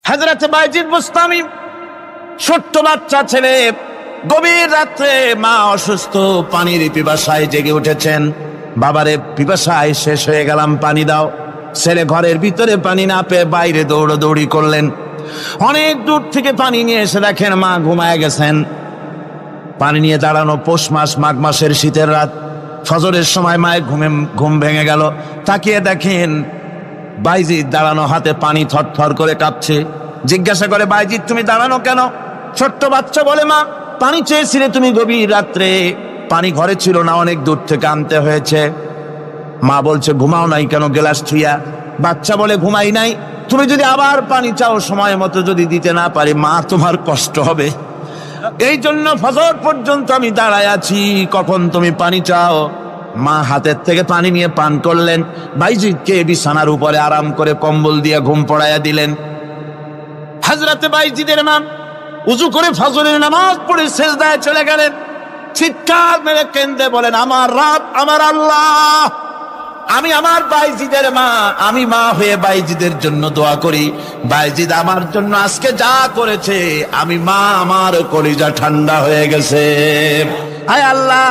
হযরত বাইজিদ বুস্তামি ছোট্ট বাচ্চা ছেলে, গভীর রাত্রে মা অসুস্থ, পানির পিপাসায় জেগে উঠেছেন। বাবারে, পিপাসায় শেষ হয়ে গেলাম, পানি দাও। ছেলে ঘরের ভিতরে পানি না পেয়ে বাইরে দৌড়াদৌড়ি করলেন। অনেক দূর থেকে পানি নিয়ে এসে দেখেন মা ঘুমায় গেছেন। পানি নিয়ে দাঁড়ানো, পৌষ মাস, মাঘ মাসের শীতের রাত, ফজরের সময় মায়ের ঘুম ভেঙে গেল। তাকিয়ে দেখেন বাইজিদ দাঁড়ানো, হাতে পানি থরথর করে কাঁপছে। জিজ্ঞাসা করে, বাইজিদ তুমি দাঁড়ানো কেন? ছোট্ট বাচ্চা বলে, মা পানি চেয়েছিলে তুমি গভীর রাত্রে, পানি ঘরে ছিল না, অনেক দূর থেকে আনতে হয়েছে। মা বলছে, ঘুমাও নাই কেন গ্লাস ছুঁয়া? বাচ্চা বলে, ঘুমাই নাই। তুমি যদি আবার পানি চাও, সময় মতো যদি দিতে না পারি, মা তোমার কষ্ট হবে। এই জন্য ফজর পর্যন্ত আমি দাঁড়ায় আছি, কখন তুমি পানি চাও। মা হাতের থেকে পানি নিয়ে পান করলেন। বাইজিদকে বিছানার উপরে আরাম করে কম্বল দিয়ে ঘুম পড়াইয়া দিলেন। হযরত বাইজিদের মা উযু করে ফজরের নামাজ পড়ে সিজদায় চলে গেলেন। চিৎকার মেরে কেঁদে বলেন, আমার রব, আমার আল্লাহ, আমি আমার বাইজিদের মা, আমি মা হয়ে বাইজিদের জন্য দোয়া করি। বাইজিদ আমার জন্য আজকে যা করেছে, আমি মা, আমার কলিজা ঠান্ডা হয়ে গেছে। আয় আল্লাহ,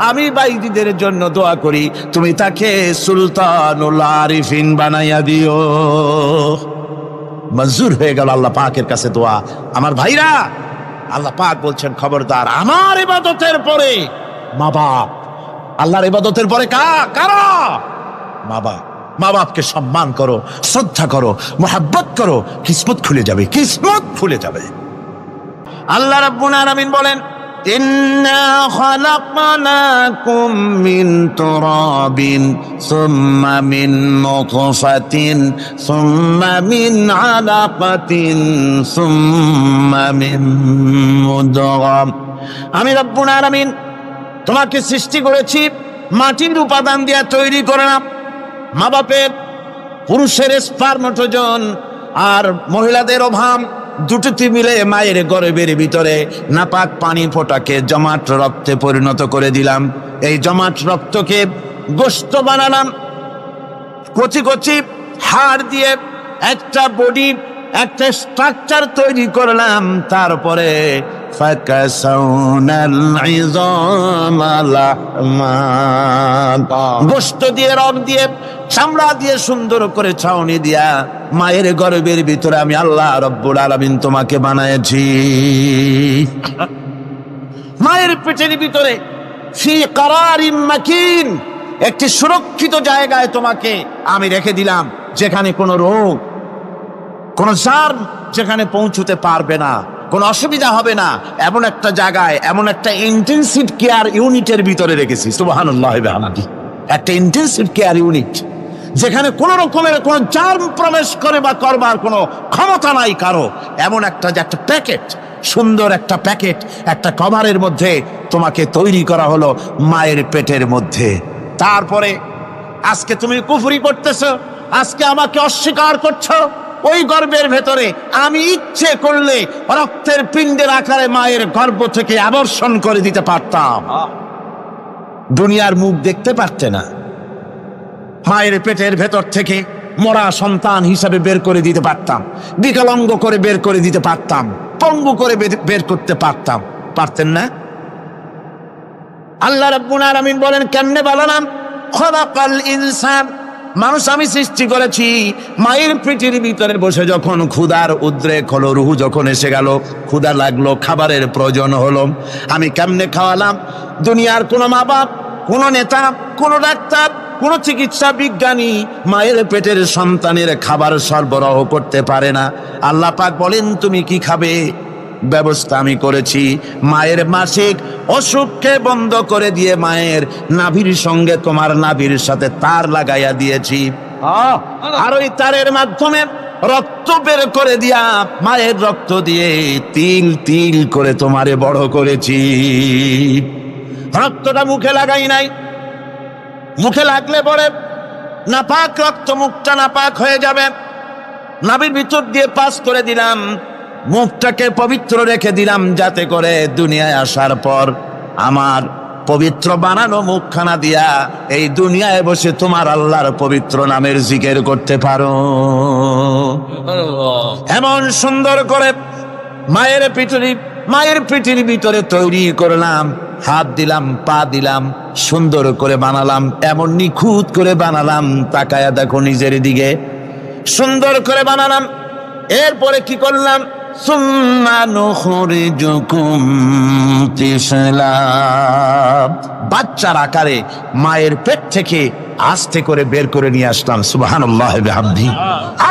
আমি বাইজিদের জন্য দোয়া করি, তুমি তাকে সুলতানুল আরিফিন বানাইয়া দিও। মঞ্জুর হয়ে গেল আল্লাহ পাকের কাছে দোয়া। আমার ভাইরা, আল্লাহ পাক বলছেন, খবরদার, আমার ইবাদতের পরে মা বাপ, আল্লাহর ইবাদতের পরে কারা? মা বাপ। মা বাপকে সম্মান করো, শ্রদ্ধা করো, মোহাব্বত করো, কিসমত খুলে যাবে, কিসমত খুলে যাবে। আল্লাহ রাব্বুল আলামিন বলেন, ইন্না খালাকনাকুম মিন তুরাবিন সুম্মা মিন নুতফাতিন সুম্মা মিন আলাকাতিন সুম্মা মিন মুদগাম। আমি রাব্বুল আলামিন তোমাকে সৃষ্টি করেছি মাটির উপাদান দিয়ে তৈরি করলাম। মা বাপের, পুরুষের স্পার্মটোজেন আর মহিলাদের ওভাম দুটোতে মিলে মায়ের গর্ভের ভিতরে নাপাক পানি ফোটাকে জমাট রক্তে পরিণত করে দিলাম। এই জমাট রক্তকে গোশত বানালাম, কচি কচি হাড় দিয়ে একটা বডি, একটা স্ট্রাকচার তৈরি করলাম। তারপরে গোশত দিয়ে, রগ দিয়ে, চামড়া দিয়ে সুন্দর করে ছাউনি দিয়া মায়ের গর্ভের ভিতরে আমি আল্লাহ রব্বুল আলামিন তোমাকে বানাইছি। মায়ের পেটের ভিতরে ফি কারারিম মাকিন, একটি সুরক্ষিত জায়গায় তোমাকে আমি রেখে দিলাম, যেখানে কোনো রোগ, কোনো জার্ম যেখানে পৌঁছতে পারবে না, কোনো অসুবিধা হবে না। এমন একটা জায়গায়, এমন একটা ইন্টেনসিভ কেয়ার ইউনিটের ভিতরে রেখেছি। সুবহানাল্লাহ ওয়া বিহামদিহি। একটা ইন্টেনসিভ কেয়ার ইউনিট, যেখানে কোনো রকমের কোনো জার্ম প্রবেশ করে বা করবার কোনো ক্ষমতা নাই কারো। এমন একটা প্যাকেট, সুন্দর একটা প্যাকেট, একটা কভারের মধ্যে তোমাকে তৈরি করা হলো মায়ের পেটের মধ্যে। তারপরে আজকে তুমি কুফরি করতেছো, আজকে আমাকে অস্বীকার করছো। ওই গর্ভের ভেতরে আমি ইচ্ছে করলে রক্তের পিণ্ডের আকারে মায়ের গর্ভ থেকে আবর্ষণ করে দিতে পারতাম, দুনিয়ার মুখ দেখতে পারতে না। মায়ের পেটের ভেতর থেকে মরা সন্তান হিসাবে বের করে দিতে পারতাম, বিকলাঙ্গ করে বের করে দিতে পারতাম, পঙ্গু করে বের করতে পারতাম, পারতেন না? আল্লাহ রাব্বুল আলামিন বলেন, কেমনে বানালাম? খলাকাল ইনসান, মানুষ আমি সৃষ্টি করেছি মায়ের পেটের ভিতরে বসে। যখন ক্ষুধার উদ্রেক হলো, রুহু যখন এসে গেল, ক্ষুধা লাগলো, খাবারের প্রয়োজন হলো, আমি কেমনে খাওয়ালাম? দুনিয়ার কোনো মা বাপ, কোনো নেতা, কোনো ডাক্তার, কোনো চিকিৎসা বিজ্ঞানী মায়ের পেটের সন্তানের খাবার সরবরাহ করতে পারে না। আল্লাহ পাক বলেন, তুমি কি খাবে? ব্যবস্থা আমি করেছি। মায়ের মাসিক অসুখকে বন্ধ করে দিয়ে মায়ের নাভির সঙ্গে তোমার নাভির সাথে তার লাগাইয়া দিয়েছি, আর ওই তারের মাধ্যমে রক্ত বের করে দিয়া মায়ের রক্ত দিয়ে তিল তিল করে তোমারে বড় করেছি। রক্তটা মুখে লাগাই নাই, মুখে লাগলে পরে নাপাক রক্ত, মুখটা নাপাক হয়ে যাবে। নাভির ভিতর দিয়ে পাস করে দিলাম, মুখটাকে পবিত্র রেখে দিলাম, যাতে করে দুনিয়ায় আসার পর আমার পবিত্র বানানো মুখখানা দিয়া এই দুনিয়ায় বসে তোমার আল্লাহর পবিত্র নামের জিকির করতে পারো। এমন সুন্দর করে মায়ের পিঠের ভিতরে তৈরি করলাম, হাত দিলাম, পা দিলাম, সুন্দর করে বানালাম, এমন নিখুঁত করে বানালাম, তাকায়া দেখো নিজের দিকে, সুন্দর করে বানালাম। এরপরে কি করলাম? সুম্মা নুখরিজুকুম তিসলা, বাচ্চার আকারে মায়ের পেট থেকে আস্তে করে বের করে নিয়ে আসলাম। সুবহানাল্লাহি ওয়া বিহামদিহি।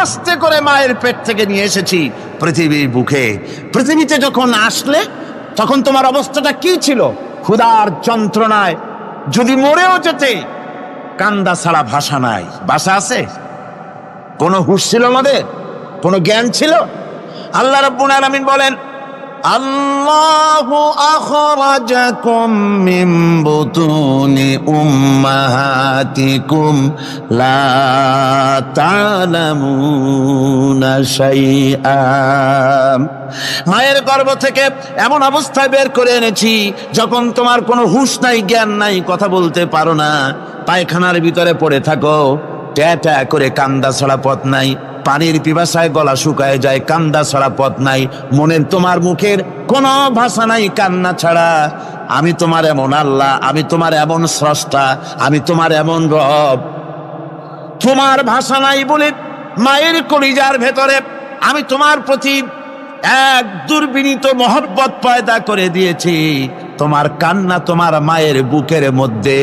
আস্তে করে মায়ের পেট থেকে নিয়ে এসেছি পৃথিবীর বুকে। পৃথিবীতে যখন আসলে তখন তোমার অবস্থাটা কি ছিল? ক্ষুধার যন্ত্রণায় যদি মরেও যেতে, কান্দা ছাড়া ভাষা নাই। ভাষা আছে? কোনো হুঁশ ছিল আমাদের? কোনো জ্ঞান ছিল? আল্লাহ রাব্বুল আলামিন বলেন, আল্লাহু আখরাজাকুম মিন বুতুনি উম্মাহাতিকুম লা তা'লামুনা শাইআ, মায়ের গর্ভ থেকে এমন অবস্থায় বের করে এনেছি যখন তোমার কোনো হুঁশ নাই, জ্ঞান নাই, কথা বলতে পারো না, পায়খানার ভিতরে পড়ে থাকো, ট্যা ট্যা করে কান্দা ছাড়া পথ নাই, পানির পিপাসায় গলা শুকায় যায়, কান্দা ছাড়া পথ নাই, মনের তোমার মুখের কোনো ভাষা নাই কান্না ছাড়া। আমি তোমার এমন আল্লাহ, আমি তোমার এমন স্রষ্টা, আমি তোমার এমন রব, তোমার ভাষা নাই বলে মায়ের কলিজার ভেতরে আমি তোমার প্রতি এক দুর্বিনীত মহব্বত পয়দা করে দিয়েছি। তোমার কান্না তোমার মায়ের বুকের মধ্যে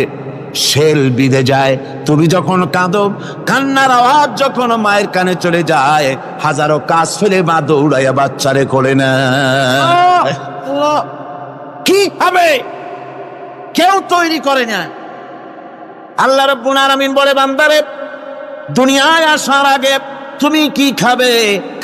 শেল বিঁধে যায়। তুমি যখন কাঁদো, কান্নার আওয়াজ যখন মায়ের কানে চলে যায়, হাজারো কাজ ফেলে মা দৌড়াইয়া বাচ্চারে কোলে না। কি হবে? কেউ তৈরি করে না। আল্লাহ রাব্বুল আলামিন বলে, বান্দারে, দুনিয়ায় আসার আগে তুমি কি খাবে,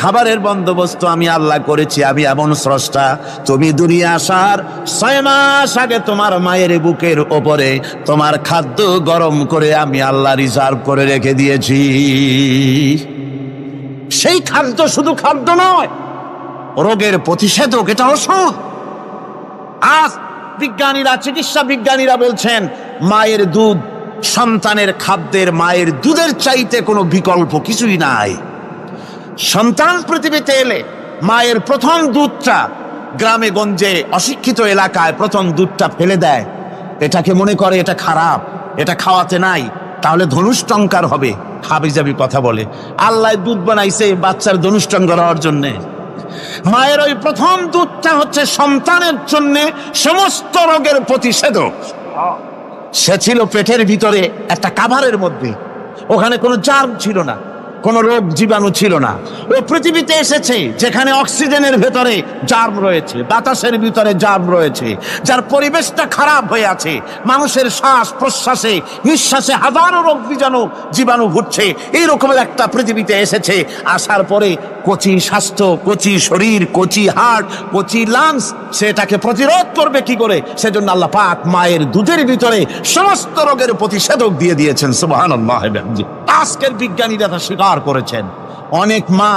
খাবারের বন্দোবস্ত আমি আল্লাহ করেছি, আমি এমন স্রষ্টা। তুমি দুনিয়া আসার 6 মাস আগে তোমার মায়ের বুকের ওপরে তোমার খাদ্য গরম করে আমি আল্লাহ রিজার্ভ করে রেখে দিয়েছি। সেই খাদ্য শুধু খাদ্য নয়, রোগের প্রতিষেধক, এটা ওষুধ। আজ বিজ্ঞানীরা, চিকিৎসা বিজ্ঞানীরা বলছেন, মায়ের দুধ সন্তানের খাদ্যের, মায়ের দুধের চাইতে কোনো বিকল্প কিছুই নাই। সন্তান পৃথিবীতে এলে মায়ের প্রথম দুধটা, গ্রামে গঞ্জে অশিক্ষিত এলাকায় প্রথম দুধটা ফেলে দেয়। এটাকে মনে করে এটা খারাপ, এটা খাওয়াতে নাই, তাহলে ধনুষ্টঙ্কার হবে, হাবিজাবি কথা বলে। আল্লাহ দুধ বানাইছে বাচ্চার ধনুষ্টঙ্কার হওয়ার জন্যে। মায়ের ওই প্রথম দুধটা হচ্ছে সন্তানের জন্য সমস্ত রোগের প্রতিষেধক। সে ছিল পেটের ভিতরে একটা কাভারের মধ্যে, ওখানে কোনো জার্ম ছিল না, কোনো রোগ জীবাণু ছিল না। ও পৃথিবীতে এসেছে যেখানে অক্সিজেনের ভেতরে জার্ম রয়েছে, বাতাসের ভিতরে জার্ম রয়েছে, যার পরিবেশটা খারাপ হয়ে আছে, মানুষের শ্বাস প্রশ্বাসে নিঃশ্বাসে হাজারো রোগ জীবাণু ঘুরছে। এই রকমের একটা পৃথিবীতে এসেছে। আসার পরে কচি স্বাস্থ্য, কচি শরীর, কচি হার্ট, কচি লাংস, সেটাকে প্রতিরোধ করবে কি করে? সেজন্য আল্লাহ পাক মায়ের দুধের ভিতরে সমস্ত রোগের প্রতিষেধক দিয়ে দিয়েছেন। সুবহানাল্লাহ। আজকের বিজ্ঞানীরা তা স্বীকার করেছেন। অনেক মা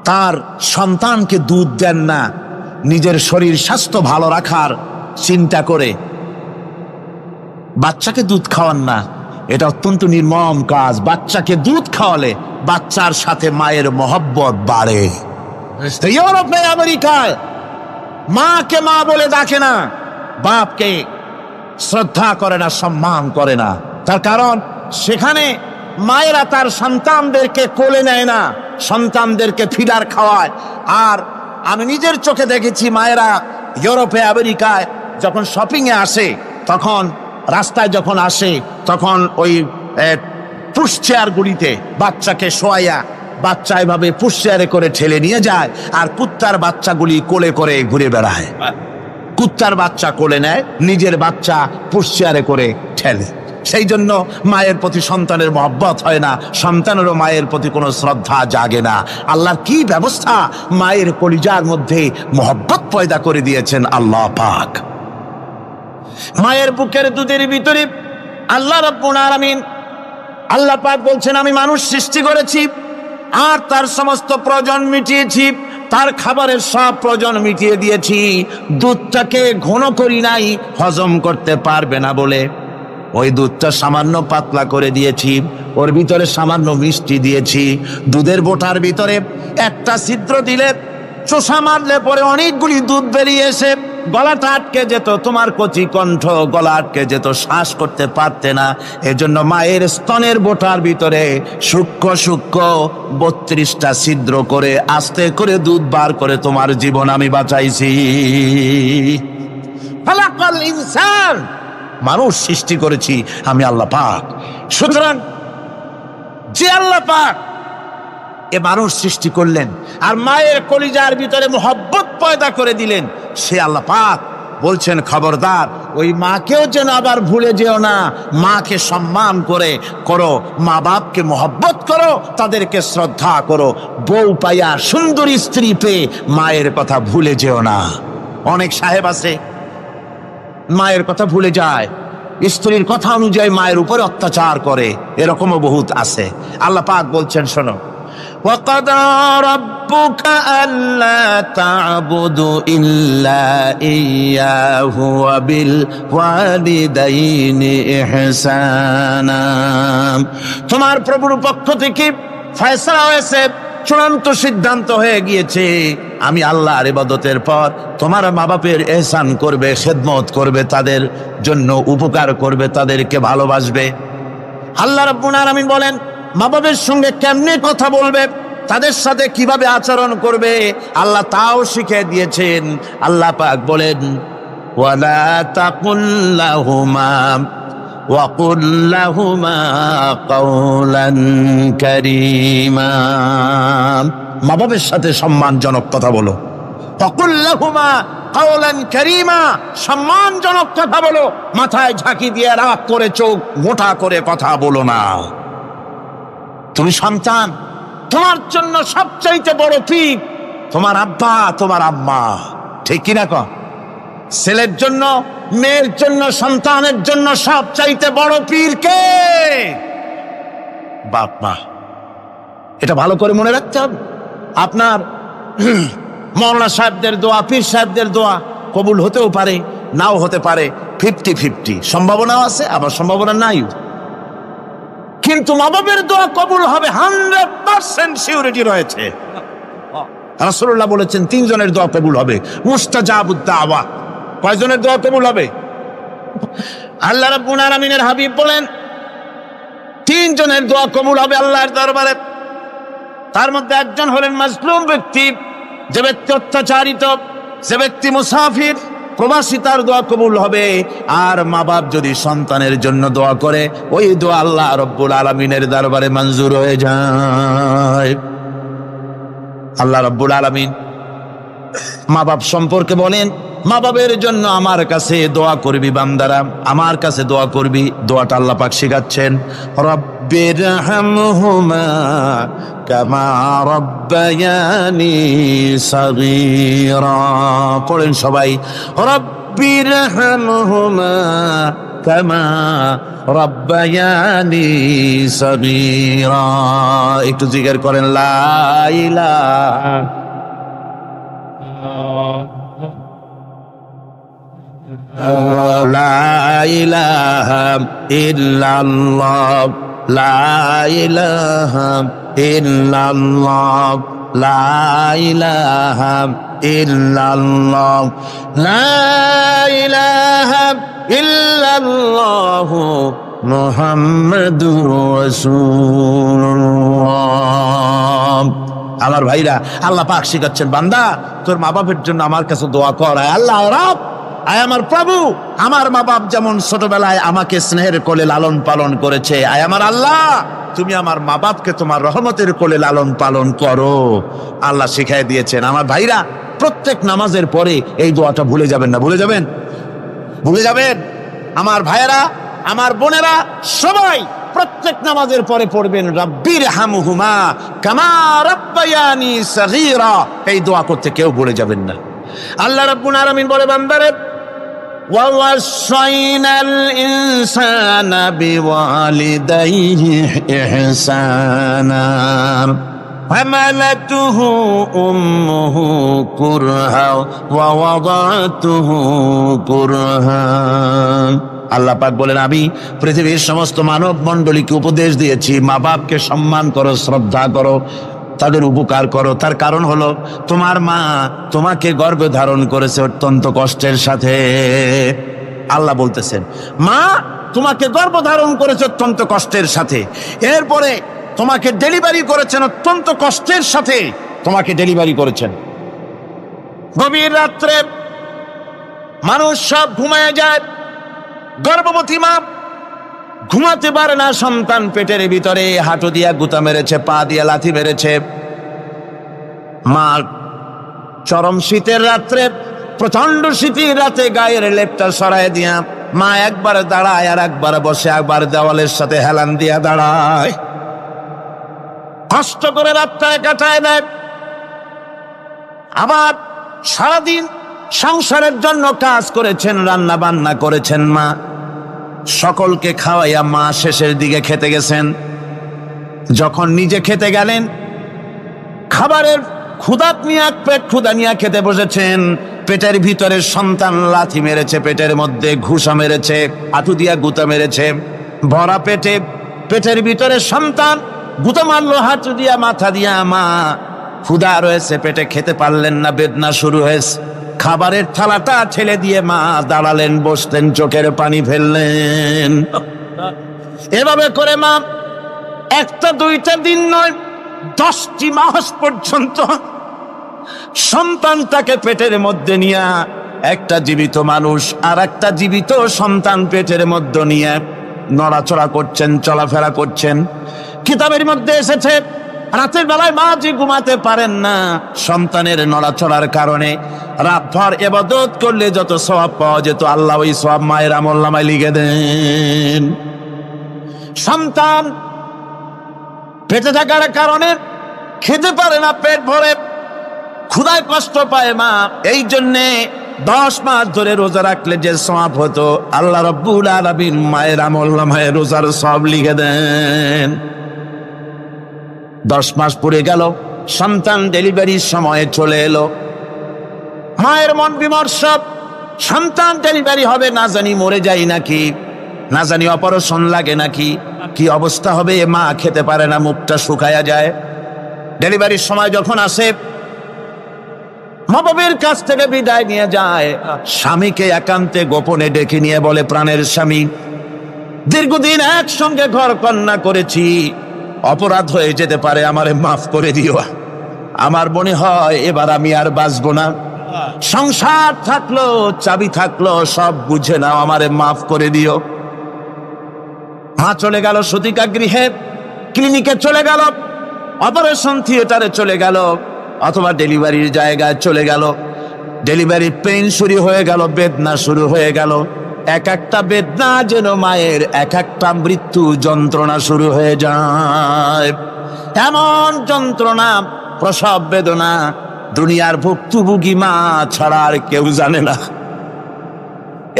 তার সন্তানকে দুধ দেন না, নিজের শরীর স্বাস্থ্য ভালো রাখার চিন্তা করে বাচ্চাকে দুধ খাওয়ান না। এটা অত্যন্ত নির্মম কাজ। বাচ্চাকে দুধ খাওয়ালে বাচ্চার সাথে মায়ের মহব্বত বাড়ে। ইউরোপে, আমেরিকায় মাকে মা বলে ডাকে না, বাপকে শ্রদ্ধা করে না, সম্মান করে না। তার কারণ সেখানে মায়েরা তার সন্তানদেরকে কোলে নেয় না, সন্তানদেরকে ফিডার খাওয়ায়। আর আমি নিজের চোখে দেখেছি, মায়েরা ইউরোপে, আমেরিকায় যখন শপিংয়ে আসে, তখন রাস্তায় যখন আসে, তখন ওই পুশ চেয়ারগুলিতে বাচ্চাকে শোয়াইয়া বাচ্চা এভাবে পুশ চেয়ারে করে ঠেলে নিয়ে যায়, আর কুত্তার বাচ্চাগুলি কোলে করে ঘুরে বেড়ায়। কুত্তার বাচ্চা কোলে নেয়, নিজের বাচ্চা পুশ চেয়ারে করে ঠেলে। সেই জন্য মায়ের প্রতি সন্তানের মহব্বত হয় না, সন্তানেরও মায়ের প্রতি কোনো শ্রদ্ধা জাগে না। আল্লাহর কি ব্যবস্থা! মায়ের কলিজার মধ্যে মহব্বত পয়দা করে দিয়েছেন আল্লাহ পাক। মায়ের বুকের দুধের ভিতরে আল্লাহ রাব্বুল আলামিন, আল্লাহ পাক বলছেন, আমি মানুষ সৃষ্টি করেছি আর তার সমস্ত প্রয়োজন মিটিয়েছি। তার খাবারের সব প্রয়োজন মিটিয়ে দিয়েছি, দুধটাকে ঘন করি নাই হজম করতে পারবে না বলে। ওই দুধটা সামান্য পাতলা করে দিয়েছি, ওর ভিতরে সামান্য মিষ্টি দিয়েছি। দুধের বোটার ভিতরে একটা ছিদ্র দিলে, চোষা মারলে পরে অনেকগুলি দুধ বেরিয়ে এসে গলাটা আটকে যেত, তোমার কচি কণ্ঠ গলা আটকে যেত, শ্বাস করতে পারতে না। এজন্য মায়ের স্তনের বোটার ভিতরে সূক্ষ্ম সূক্ষ্ম 32টা ছিদ্র করে আস্তে করে দুধ বার করে তোমার জীবন আমি বাঁচাইছি। খালাকাল ইনসান, মানুষ সৃষ্টি করেছি আমি আল্লাহ পাক। সুতরাং যে আল্লাহ পাক এ মানুষ সৃষ্টি করলেন আর মায়ের কলিজার ভিতরে মোহব্বত পয়দা করে দিলেন, সে আল্লাহ পাক বলছেন খবরদার ওই মাকেও যেন আবার ভুলে যেও না। মাকে সম্মান করে করো, মা বাপকে মোহব্বত করো, তাদেরকে শ্রদ্ধা করো। বউ পাইয়া সুন্দরী স্ত্রী পেয়ে মায়ের কথা ভুলে যেও না। অনেক সাহেব আছে মায়ের কথা ভুলে যায়, স্ত্রীর কথা অনুযায়ী মায়ের উপরে অত্যাচার করে, এরকমও বহুত আছে। আল্লাহ পাক বলছেন শোনো, وَقَضَى رَبُّكَ أَلَّا تَعْبُدُوا إِلَّا إِيَّاهُ وَبِالْوَالِدَيْنِ إِحْسَانًا। তোমার প্রভুর পক্ষ থেকে ফয়সালা হয়েছে, চূড়ান্ত সিদ্ধান্ত হয়ে গিয়েছে, আমি আল্লাহর ইবাদতের পর তোমার মা বাপের ইহসান করবে, খেদমত করবে, তাদের জন্য উপকার করবে, তাদেরকে ভালোবাসবে। আল্লাহ রাব্বুল আলামিন বলেন মা বাবার সঙ্গে কেমনে কথা বলবে, তাদের সাথে কিভাবে আচরণ করবে, আল্লাহ তাও শিখিয়ে দিয়েছেন। আল্লাহ পাক বলেন ওয়ালা তাকুল লাহুমা ওয়াকুল লাহুমা কাওলান কারীমা। মা বাবার সাথে সম্মানজনক কথা বলো। ওয়াকুল লাহুমা কাওলান কারীমা, সম্মানজনক কথা বলো। মাথায় ঝাঁকি দিয়ে রাগ করে চোখ মোটা করে কথা বলো না। তুমি সন্তান, তোমার জন্য সবচাইতে বড় পীর তোমার আব্বা তোমার আম্মা, ঠিক কিনা কন? ছেলের জন্য, মেয়ের জন্য, সন্তানের জন্য সবচাইতে বড় পীর কে? বাপ মা। এটা ভালো করে মনে রাখতে হবে। আপনার মৌলানা সাহেবদের দোয়া, পীর সাহেবদের দোয়া কবুল হতেও পারে, নাও হতে পারে, 50-50 সম্ভাবনাও আছে, আবার সম্ভাবনা নাই। কিন্তু মা বাবার দোয়া কবুল হবে 100% সিউরিটি রয়েছে। রাসূলুল্লাহ বলেছেন 3 জনের দোয়া কবুল হবে, মুস্তাজাবুদ দাওয়া। কয়জনের দোয়া কবুল হবে? আল্লাহ রাব্বুল আলামিনের হাবিব বলেন 3 জনের দোয়া কবুল হবে আল্লাহর দরবারে। তার মধ্যে একজন হলেন মাজলুম ব্যক্তি, যে ব্যক্তি অত্যাচারিত, যে ব্যক্তি মুসাফির, প্রবাসী, তার দোয়া কবুল হবে। আর মা বাপ যদি সন্তানের জন্য দোয়া করে, ওই দোয়া আল্লাহ রব্বুল আলামিনের দরবারে মঞ্জুর হয়ে যায়। আল্লাহ রব্বুল আলামিন মা বাপ সম্পর্কে বলেন, মা বাবের জন্য আমার কাছে দোয়া করবি বান্দারা, আমার কাছে দোয়া করবি। দোয়াটা আল্লাহ পাক শিখাচ্ছেন, রব্বিরহামহুমা কামা রব্বায়ানি সগীরা। পড়েন সবাই, রব্বিরহামহুমা কামা রব্বায়ানি সগীরা। একটু জিকির করেন, লা ইলাহা লা ইলাহা ইল্লাল্লাহ, লা ইলাহা ইল্লাল্লাহ, লা ইলাহা ইল্লাল্লাহ, লা ইলাহা ইল্লাল্লাহ মুহাম্মাদুর রাসূলুল্লাহ। আমার ভাইরা, আল্লাহ পাক শিখাচ্ছেন, বান্দা তোর মা বাপের জন্য আমার কাছে দোয়া কর। আল্লাহ রব, আয় আমার প্রভু, আমার মা বাপ যেমন ছোটবেলায় আমাকে স্নেহের কোলে লালন পালন করেছে, আয় আমার আল্লাহ তুমি আমার মা বাপকে তোমার রহমতের কোলে লালন পালন করো। আল্লাহ শিখাই দিয়েছেন। আমার ভাইরা, প্রত্যেক নামাজের পরে এই দোয়াটা ভুলে যাবেন না। ভুলে যাবেন? ভুলে যাবেন? আমার ভাইয়েরা, আমার বোনেরা, সবাই প্রত্যেক নামাজের পরে পড়বেন, রব্বিরহামহুমা কামা রব্বায়ানি সগীরা। এই দোয়া করতে কেউ ভুলে যাবেন না। আল্লাহ রাব্বুল আলামিন বলে, বান্দারে ওয়াসাইনাল ইনসানা বিওয়ালিদাইহি ইহসানা। حملته أمه كرها ووضعته كرها। আল্লাহ পাক বলেন, আমি পৃথিবীর সমস্ত মানব মণ্ডলীকে উপদেশ দিয়েছি, মা বাপকে সম্মান করো, শ্রদ্ধা করো, তাদের উপকার করো। তার কারণ হলো তোমার মা তোমাকে গর্ভে ধারণ করেছে অত্যন্ত কষ্টের সাথে। আল্লাহ বলতেছেন, মা তোমাকে গর্ভধারণ করেছে অত্যন্ত কষ্টের সাথে, এরপরে তোমাকে ডেলিভারি করেছেন অত্যন্ত কষ্টের সাথে, তোমাকে ডেলিভারি করেছেন। গভীর রাত্রে মানুষ সব ঘুমায় যায়, গর্ভবতী মা ঘুমাতে পারে না, সন্তান পেটের ভিতরে হাঁটু দিয়া গুতা মেরেছে, পা দিয়া লাথি মেরেছে। মা চরম শীতের রাত্রে, প্রচন্ড শীতের রাতে গায়ের লেপটা সরায় দিয়া মা একবার দাঁড়ায় আর একবার বসে, একবার দেওয়ালের সাথে হেলান দিয়া দাঁড়ায়, কষ্ট করে রাতটা কাটায় দেয়। আবার সারাদিন সংসারের জন্য কাজ করেছেন, রান্না বান্না করেছেন, মা সকলকে খাওয়াইয়া মা শেষের দিকে খেতে গেছেন। যখন নিজে খেতে গেলেন, খাবারের ক্ষুধাত নিয়ে এক পেট ক্ষুধা নিয়ে খেতে বসেছেন, পেটের ভিতরে সন্তান লাথি মেরেছে, পেটের মধ্যে ঘুষা মেরেছে, হাঁটু দিয়া গুতা মেরেছে। ভরা পেটে, পেটের ভিতরে সন্তান গুতা মারলো হাঁটু দিয়া, মাথা দিয়া। মা ক্ষুধা রয়েছে, পেটে খেতে পারলেন না, বেদনা শুরু হয়েছে। খাবারের থালাটা ঠেলে দিয়ে মা দাঁড়ালেন, বসলেন, চোখের পানি ফেললেন। এভাবে করে মা একটা দুইটা দিন নয়, 10টি মাস পর্যন্ত সন্তানটাকে পেটের মধ্যে নিয়ে, একটা জীবিত মানুষ আর একটা জীবিত সন্তান পেটের মধ্যে নিয়ে নড়াচড়া করছেন, চলাফেরা করছেন। কিতাবের মধ্যে এসেছে, রাতের বেলায় মা যে ঘুমাতে পারেন না সন্তানের নড়াচড়ার কারণে, রাতভর ইবাদত করলে যত সওয়াব পাওয়া যেত, আল্লাহ ওই সওয়াব মায়ের আমলনামায় লিখে দেন। সন্তান পেটে থাকার কারণে খেতে পারে না, পেট ভরে ক্ষুধায় কষ্ট পায় মা। এই জন্যে 10 মাস ধরে রোজা রাখলে যে সওয়াব হতো, আল্লাহ রাব্বুল আলামিন মায়ের আমলনামায় রোজার সওয়াব লিখে দেন। 10 মাস পরে গেল, সন্তান ডেলিভারির সময় চলে এলো। মায়ের মন বিমর্ষ, সন্তান ডেলিভারি হবে, না জানি মরে যাই নাকি, না জানি অপারেশন লাগে নাকি, কি অবস্থা হবে। মা খেতে পারে না, মুখটা শুকায়া যায়। ডেলিভারির সময় যখন আসে, মা বাবার কাছ থেকে বিদায় নিয়ে যায়, স্বামীকে একান্তে গোপনে ডেকে নিয়ে বলে, প্রাণের স্বামী, দীর্ঘদিন একসঙ্গে ঘর কন্যা করেছি, অপরাধ হয়ে যেতে পারে, আমারে মাফ করে দিও। আমার মনে হয় এবার আমি আর বাঁচবো না। সংসার থাকলো, চাবি থাকলো, সব বুঝে নাও, আমারে মাফ করে দিও। মা চলে গেল সতিকা গৃহে, ক্লিনিকে চলে গেল, অপারেশন থিয়েটারে চলে গেল, অথবা ডেলিভারির জায়গায় চলে গেল। ডেলিভারি পেইন শুরু হয়ে গেল, বেদনা শুরু হয়ে গেল। এক একটা বেদনা যেন মায়ের এক একটা মৃত্যু যন্ত্রণা শুরু হয়ে যায়। এমন যন্ত্রণা, প্রসব বেদনা দুনিয়ার ভুক্তভোগী মা ছাড়া আর কেউ জানে না।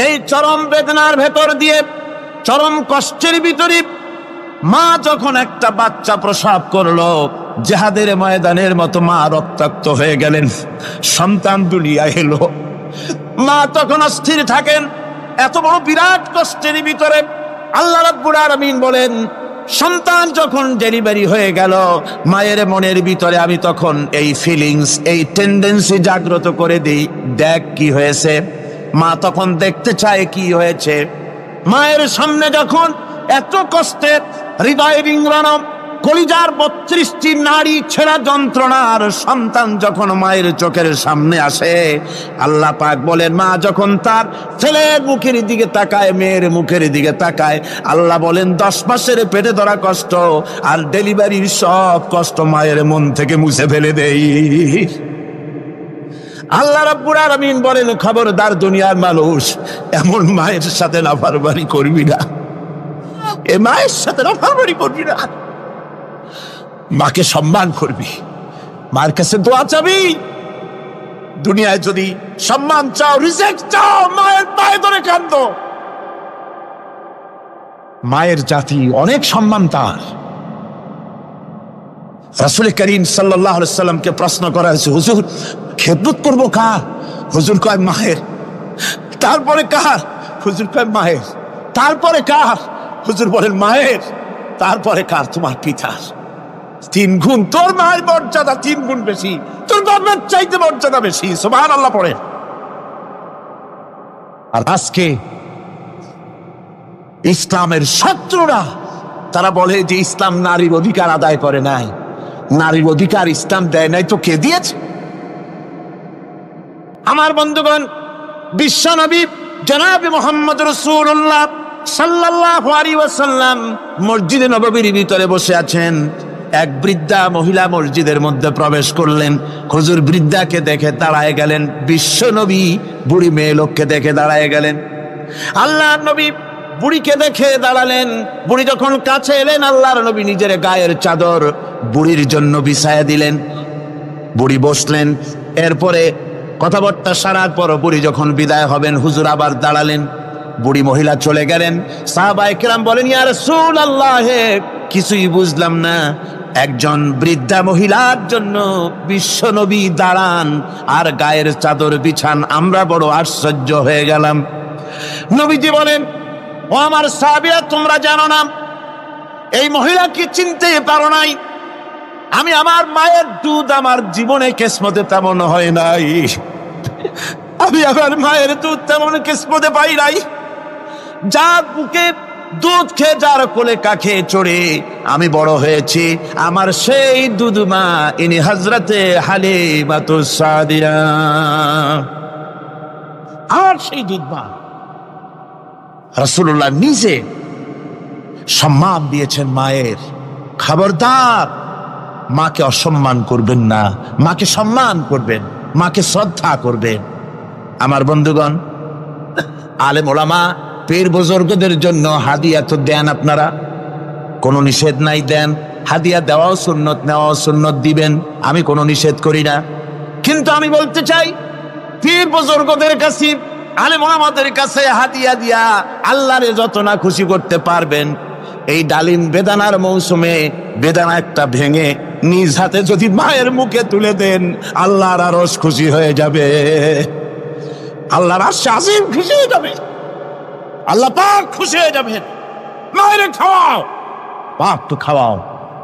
এই চরম বেদনার ভেতর দিয়ে, চরম কষ্টের ভিতরে মা যখন একটা বাচ্চা প্রসব করলো, জিহাদের ময়দানের মতো মা রক্তাক্ত হয়ে গেলেন, সন্তান দুনিয়ায় এলো। মা তখন অস্থির থাকেন। এত বড় বিরাট কষ্টের ভিতরে আল্লাহ রাব্বুল আলামিন বলেন, সন্তান যখন ডেলিভারি হয়ে গেল, মায়ের মনের ভিতরে আমি তখন এই ফিলিংস, এই টেন্ডেন্সি জাগ্রত করে দিই, দেখ কি হয়েছে। মা তখন দেখতে চায় কি হয়েছে। মায়ের সামনে যখন এত কষ্টের, হৃদয় রিংড়ানো, কলিজার 32টি নাড়ি ছেঁড়া যন্ত্রণার সন্তান যখন মায়ের চোখের সামনে আসে, আল্লাহ পাক বলেন, মা যখন তার ছেলের মুখের দিকে তাকায়, মেয়ের মুখের দিকে তাকায়, আল্লাহ বলেন 10 মাসের পেটে ধরা কষ্ট আর ডেলিভারির সব কষ্ট মায়ের মন থেকে মুছে ফেলে দেই। আল্লাহ রাব্বুল আলামিন বলেন, খবরদার দুনিয়ার মানুষ, এমন মায়ের সাথে নাফরমানি করবি না, এ মায়ের সাথে নাফরমানি করবি না, মাকে সম্মান করবি, মার কাছে দোয়া চাবি। দুনিয়ায় যদি সম্মান চাও, রিজেক্ট চাও, মায়ের পায়ে ধরে কাঁদো। মায়ের জাতি অনেক সম্মান তার। রাসূল করিম সাল্লাল্লাহু আলাইহি ওয়াসাল্লামকে প্রশ্ন করা হয়েছে, হুজুর খেদমত করবো কার? হুজুর কয় মায়ের। তারপরে কার? হুজুর কয় মায়ের। তারপরে কার? হুজুর বলেন মায়ের। তারপরে কার? তোমার পিতার। 3 গুণ। তোর মায়ের মর্যাদা 3 গুণ বেশি, তোর বাবার চাইতে মর্যাদা বেশি। সুবহানাল্লাহ পড়ে। আর আজকে ইসলামের শত্রুরা তারা বলে যে ইসলাম নারীর অধিকার আদায় করে নাই। নারীর অধিকার ইসলাম দেয় নাই তো কে দিয়েছে? আমার বন্ধুগণ, বিশ্বনবী জনাব মুহাম্মদ রাসূলুল্লাহ সাল্লাল্লাহু আলাইহি ওয়াসাল্লাম মসজিদে নববীর ভিতরে বসে আছেন। এক বৃদ্ধা মহিলা মসজিদের মধ্যে প্রবেশ করলেন। হুজুর বৃদ্ধাকে দেখে দাঁড়ায় গেলেন। বিশ্বনবী বুড়ি মেয়ে লোককে দেখে দাঁড়ায় গেলেন। আল্লাহর নবী বুড়িকে দেখে দাঁড়ালেন। বুড়ি যখন কাছে এলেন, আল্লাহর নবী নিজের গায়ের চাদর বুড়ির জন্য বিছায়া দিলেন। বুড়ি বসলেন। এরপরে কথাবার্তা সারার পর বুড়ি যখন বিদায় হবেন, হুজুর আবার দাঁড়ালেন। বুড়ি মহিলা চলে গেলেন। সাহাবায়ে কেরাম বলেন, ইয়া রাসূলুল্লাহ, কিছুই বুঝলাম না, একজন বৃদ্ধা মহিলার জন্য বিশ্বনবী দাঁড়ান আর গায়ের চাদর বিছান, আমরা বড় আশ্চর্য হয়ে গেলাম। নবীজি বলেন, ও আমার সাহাবীরা, তোমরা জানো না এই মহিলাকে চিনতে পারো নাই? আমি আমার মায়ের দুধ আমার জীবনে কিসমতে তেমন হয় নাই। আমি আমার মায়ের দুধ তেমন কিসমতে পাই নাই। যার বুকে দুধ খেয়ে, যার কোলে কাখে চড়ে আমি বড় হয়েছি, আমার সেই দুধ মা ইনি হযরতে হালিমাতুস সাদিয়া। আর সেই দুধ মা রাসূলুল্লাহ নিজে সম্মান দিয়েছেন মায়ের। খবরদার, মাকে অসম্মান করবেন না, মাকে সম্মান করবেন, মাকে শ্রদ্ধা করবেন। আমার বন্ধুগণ, আলেম ওলামা পীর বুজুর্গদের জন্য হাদিয়া তো দেন আপনারা, কোনো নিষেধ নাই, দেন। হাদিয়া দেওয়াও সুন্নত, নেওয়াও সুন্নত, দিবেন, আমি কোনো নিষেধ করি না। কিন্তু আমি বলতে চাই, পীর বুজুর্গদের কাছে, আলেম ওলামাদের কাছে হাদিয়া দিয়া আল্লাহরে যত না খুশি করতে পারবেন, এই ডালিম বেদানার মৌসুমে বেদানা একটা ভেঙে নিজ হাতে যদি মায়ের মুখে তুলে দেন, আল্লাহর আরশ খুশি হয়ে যাবে, আল্লাহর আরশ আজিম খুশি হয়ে যাবে, আল্লাহ পাক খুশি হয়ে যাবেন। মায়ের খাওয়াও, পাক তো খাওয়াও,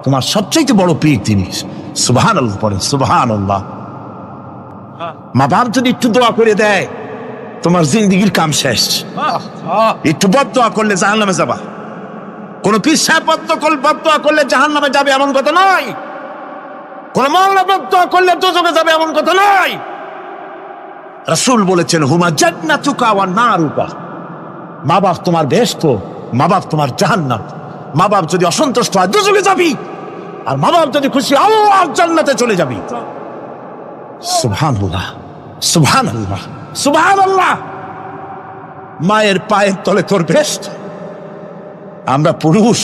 তোমার সবচেয়ে বড় পীর তিনি। সুবহানাল্লাহ পড়ে, সুবহানাল্লাহ। মা বাপ যদি একটু দোয়া করে দেয়, তোমার জিন্দেগির কাম শেষ। একটু বদদোয়া করলে জাহান্নামে যাবা। কোন পীর সাহেব বদদোয়া করলে জাহান্নামে যাবে এমন কথা নয়। কোন মাওলানা বদদোয়া করলে দোজখে যাবে এমন কথা নয়। রাসূল বলেছেন, হুমা জান্নাতুকা ওয়া নারুকা। মা বাপ তোমার বেহেশত, মা বাপ তোমার জাহান্নাম। মা বাপ যদি অসন্তুষ্ট হয়, দোজখে যাবি, আর মা বাপ যদি খুশি, আল্লাহর জান্নাতে চলে যাবি। সুবহানাল্লাহ, সুবহানাল্লাহ, সুবহানাল্লাহ। মায়ের পায়ের তলে তোর বেহেশত। আমরা পুরুষ,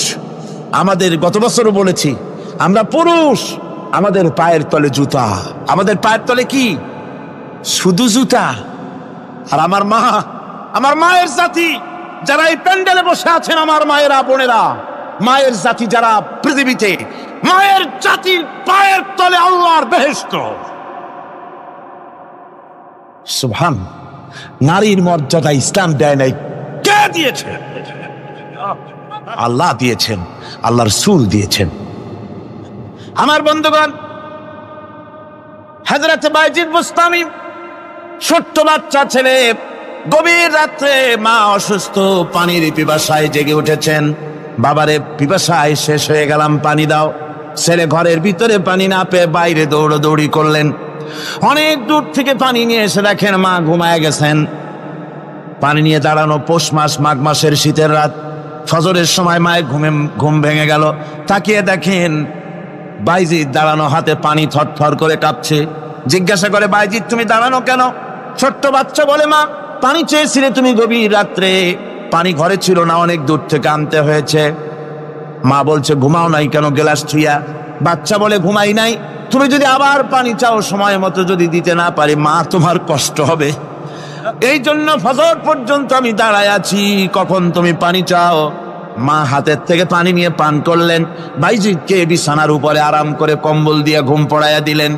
আমাদের গত বছরও বলেছি, আমরা পুরুষ, আমাদের পায়ের তলে জুতা। আমাদের পায়ের তলে কি? শুধু জুতা। আর আমার মা, আমার মায়ের জাতি যারা এই প্যান্ডেলে বসে আছেন, আমার মায়েরা বোনেরা, মায়ের জাতি যারা পৃথিবীতে, মায়ের জাতির পায়ের তলে আল্লাহর বেহেশত। সুবহান। নারীর মর্যাদা ইসলাম দেয় নাই, কে দিয়েছে? আল্লাহ দিয়েছেন, আল্লাহ রাসূল দিয়েছেন। আমার বন্ধুগণ, হযরত বাইজিদ বুস্তামি, ছোট্ট বাচ্চা ছেলে, গভীর রাত্রে মা অসুস্থ, পানির পিপাসায় জেগে উঠেছেন। বাবারে, পিপাসায় শেষ হয়ে গেলাম, পানি দাও। ছেলে ঘরের ভিতরে পানি না পেয়ে বাইরে দৌড়াদৌড়ি করলেন। অনেক দূর থেকে পানি নিয়ে এসে দেখেন মা ঘুমায় গেছেন। পানি নিয়ে দাঁড়ানো, পৌষ মাস, মাঘ মাসের শীতের রাত, ফজরের সময় মায়ের ঘুম ভেঙে গেল। তাকিয়ে দেখেন বাইজিদ দাঁড়ানো, হাতে পানি থরথর করে কাঁপছে। জিজ্ঞাসা করে, বাইজিদ তুমি দাঁড়ানো কেন? ছোট্ট বাচ্চা বলে, মা পানি চেয়েছিলে তুমি গভীর রাত্রে, পানি ঘরে ছিল না, অনেক দূর থেকে আনতে হয়েছে। মা বলছে, ঘুমাও নাই কেন গ্লাস ছুঁয়া? বাচ্চা বলে, ঘুমাই নাই, তুমি যদি আবার পানি চাও, সময় মতো যদি দিতে না পারি, মা তোমার কষ্ট হবে, এই জন্য ফজর পর্যন্ত আমি দাঁড়ায় আছি, কখন তুমি পানি চাও। মা হাতের থেকে পানি নিয়ে পান করলেন, বাইজিদকে বিছানার উপরে আরাম করে কম্বল দিয়ে ঘুম পড়াইয়া দিলেন।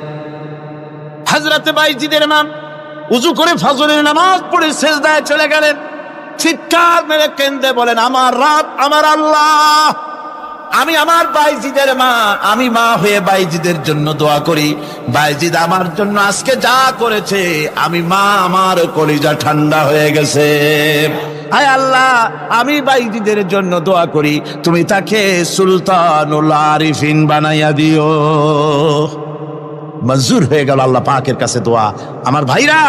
হযরতে বাইজিদের মা উযু করে ফজরের নামাজ পড়ে সিজদায় চলে গেলেন। চিৎকার মেরে কেঁদে বলেন, আমার রব, আমার আল্লাহ, আমি আমার বাইজিদের মা, আমি মা হয়ে বাইজিদের জন্য দোয়া করি। বাইজিদ আমার জন্য আজকে যা করেছে, আমি মা, আমার কলিজা ঠান্ডা হয়ে গেছে। আয় আল্লাহ, আমি বাইজিদের জন্য দোয়া করি, তুমি তাকে সুলতানুল আরিফিন বানাইয়া দিও। মঞ্জুর হয়ে গেল আল্লাহ পাকের কাছে দোয়া। আমার ভাইরা,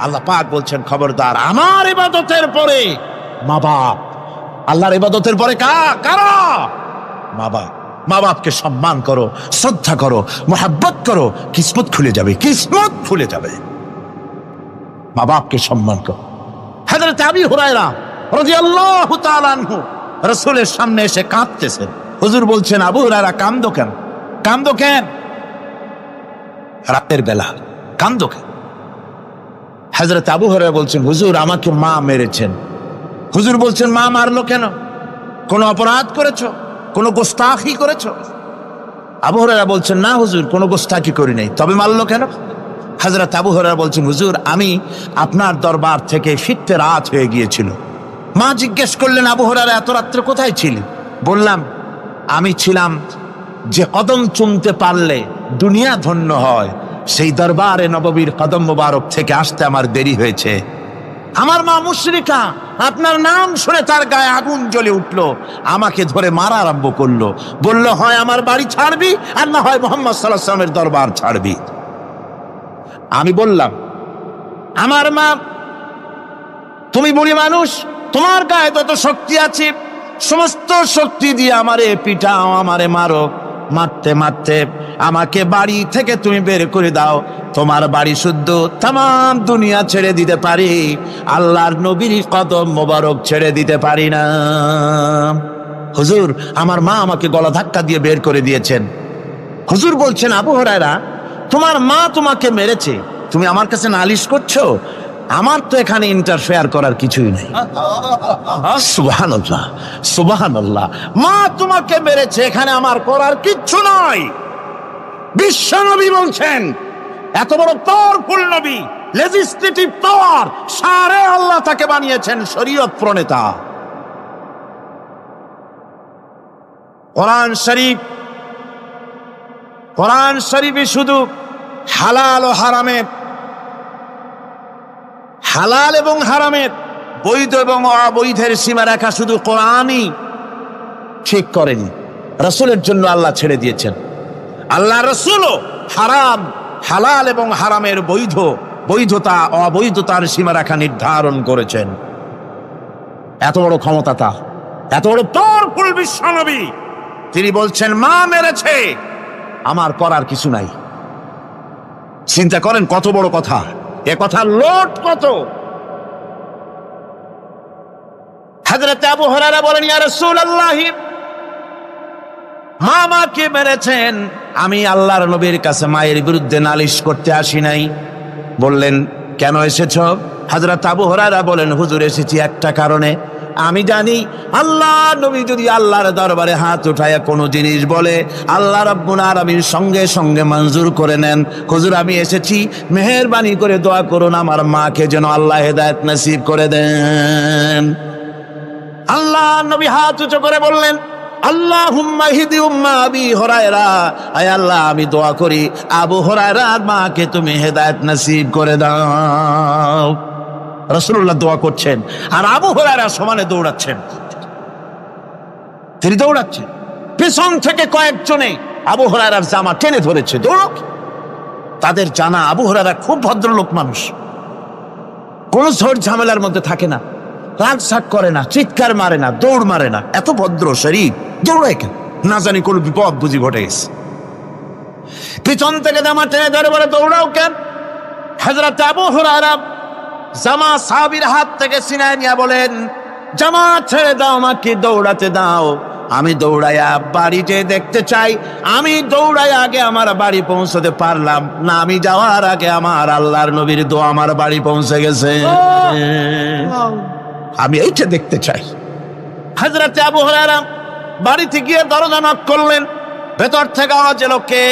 আল্লাহ পাক বলছেন, খবরদার, আমার ইবাদতের পরে মা বাপ, আল্লাহর ইবাদতের পরে কারা? মা বাপ। মা বাপকে সম্মান করো, শ্রদ্ধা করো, মোহাব্বত করো, কিসমত খুলে যাবে, কিসমত খুলে যাবে। মা বাপকে সম্মান করো। হযরত আবু হুরায়রা রাদিয়াল্লাহু তাআলা আনহু রাসূলের সামনে এসে কাঁদতেছেন। হুজুর বলছেন, আবু হুরায়রা কাঁদো কেন? কাঁদো কেন? রাতের বেলা কাঁদো কেন? হযরত আবু হুরায়রা বলছেন, হুজুর, আমাকে মা মেরেছেন। হুজুর বলছেন, মা মারলো কেন? কোন অপরাধ করেছো? কোন গোস্তাখি করেছো? আবু হুরায়রা বলছেন, না হুজুর, কোন গোস্তাখি করি নাই, তবে মারলো কেন? হযরত আবু হুরায়রা বলছেন, হুজুর, আমি আপনার দরবার থেকে ফিরতে রাত হয়ে গিয়েছিল। মা জিজ্ঞেস করলেন, আবু হুরায়রা, এত রাত্রে কোথায় ছিলি? বললাম, আমি ছিলাম যে কদম চুমতে পারলে দুনিয়া ধন্য হয়, সেই দরবারে নববীর কদম মোবারক থেকে আসতে আমার দেরি হয়েছে। আমার মা মুশরিকা, আপনার নাম শুনে তার গায়ে আগুন জ্বলে উঠলো, আমাকে ধরে মারা আরম্ভ করলো। বলল, হয় আমার বাড়ি ছাড়বি, আর না হয় মুহাম্মদ সাল্লাল্লাহু আলাইহি ওয়াসাল্লামের দরবার ছাড়বি। আমি বললাম, আমার মা, তুমি বুড়ি মানুষ, তোমার গায়ে তত শক্তি আছে, সমস্ত শক্তি দিয়ে আমারে পিটাও, আমারে মারো। মারতে মারতে আমাকে বাড়ি থেকে তুমি বের করে দাও। তোমার বাড়ি শুদ্ধ, তাম দুনিয়া ছেড়ে দিতে পারি, আল্লাহর নবীর কদম মোবারক ছেড়ে দিতে পারি না। হুজুর, আমার মা আমাকে গলা ধাক্কা দিয়ে বের করে দিয়েছেন। হুজুর বলছেন, আবু হুরায়রা, তোমার মা তোমাকে মেরেছে, তুমি আমার কাছে নালিশ করছো? আমার তো এখানে ইন্টারফেয়ার করার কিছুই নেই। সুবহানাল্লাহ, সুবহানাল্লাহ। মা তোমাকে মেরেছে, এখানে আমার করার কিচ্ছু নাই। বিশ্বনবী বলছেন, এত বড় পাওয়ারফুল নবী, লেজিসলেটিভ পাওয়ার, সারে আল্লাহ তাকে বানিয়েছেন শরীয়ত প্রণেতা। কোরআন শরীফে শুধু হালাল ও হারামের, হালাল এবং হারামের, বৈধ এবং অবৈধের সীমারেখা শুধু কোরআনই ঠিক করেনি, রাসূলের জন্য আল্লাহ ছেড়ে দিয়েছেন। আল্লাহ রাসূলও হারাম, হালাল এবং হারামের বৈধতা অবৈধতার সীমারেখা নির্ধারণ করেছেন। এত বড় ক্ষমতা তার, এত বড় পাওয়ারফুল বিশ্বনবী, তিনি বলছেন, মা মেরেছে, আমার করার কিছু নাই। চিন্তা করেন কত বড় কথা, এ কথা লোট কত। হযরত আবু হুরায়রা বলেন, ইয়া রাসূলুল্লাহ, মা আমাকে মেরেছেন, আমি আল্লাহর নবীর কাছে মায়ের বিরুদ্ধে নালিশ করতে আসি নাই। বললেন, কেন এসেছো? হযরত আবু হুরায়রা বলেন, হুজুর, এসেছি একটা কারণে। আমি জানি আল্লাহ নবী যদি আল্লাহর দরবারে হাত উঠায়া কোনো জিনিস বলে, আল্লাহ রাব্বুল আলামিন সঙ্গে সঙ্গে মঞ্জুর করে নেন। হুজুর, আমি এসেছি, মেহেরবানি করে দোয়া করুন আমার মাকে যেন আল্লাহ হেদায়েত নসিব করে দেন। আল্লাহ নবী হাত উঁচু করে বললেন, আল্লাহুম্মা হিদি উম্মা আবি হুরায়রা, আয় আল্লাহ, আমি দোয়া করি আবু হুরায়রার মাকে তুমি হেদায়েত নসিব করে দাও। রাসূলুল্লাহ দোয়া করছেন, আর আবু হুরায়রা সমানে দৌড়াচ্ছেন। তিনি দৌড়াচ্ছেন, পেছন থেকে কয়েকজনে আবু হুরায়রার জামা টেনে ধরেছে, দৌড়ক। তাদের জানা আবু হুরায়রা খুব ভদ্রলোক মানুষ, কোন ঝড় ঝামেলার মধ্যে থাকে না, রাগ সাগ করে না, চিৎকার মারে না, দৌড় মারে না, এত ভদ্র শরীর, দৌড়ায় কেন? না জানি কোন বিপদ বুঝি ঘটে গেছে। পিছন থেকে জামা টেনে ধরে বলে, দৌড়াও কেন? হযরত আবু হুরায়রা জামা সাহাবীর হাত থেকে ছিনায় নিয়ে বলেন, জামা ছেড়ে দাও, আমাকে দৌড়াতে দাও। আমি দৌড়াইয়া বাড়িতে দেখতে চাই, আমি দৌড়াই আগে আমার বাড়ি পৌঁছতে পারলাম না, আমি যাওয়ার আগে আমার আল্লাহর নবীর দোয়া আমার বাড়ি পৌঁছে গেছে, আমি এইটা দেখতে চাই। হযরতে আবু হুরায়রা বাড়িতে গিয়ে দরজা নক করলেন, ভেতর থেকে আওয়াজ এলো, কে?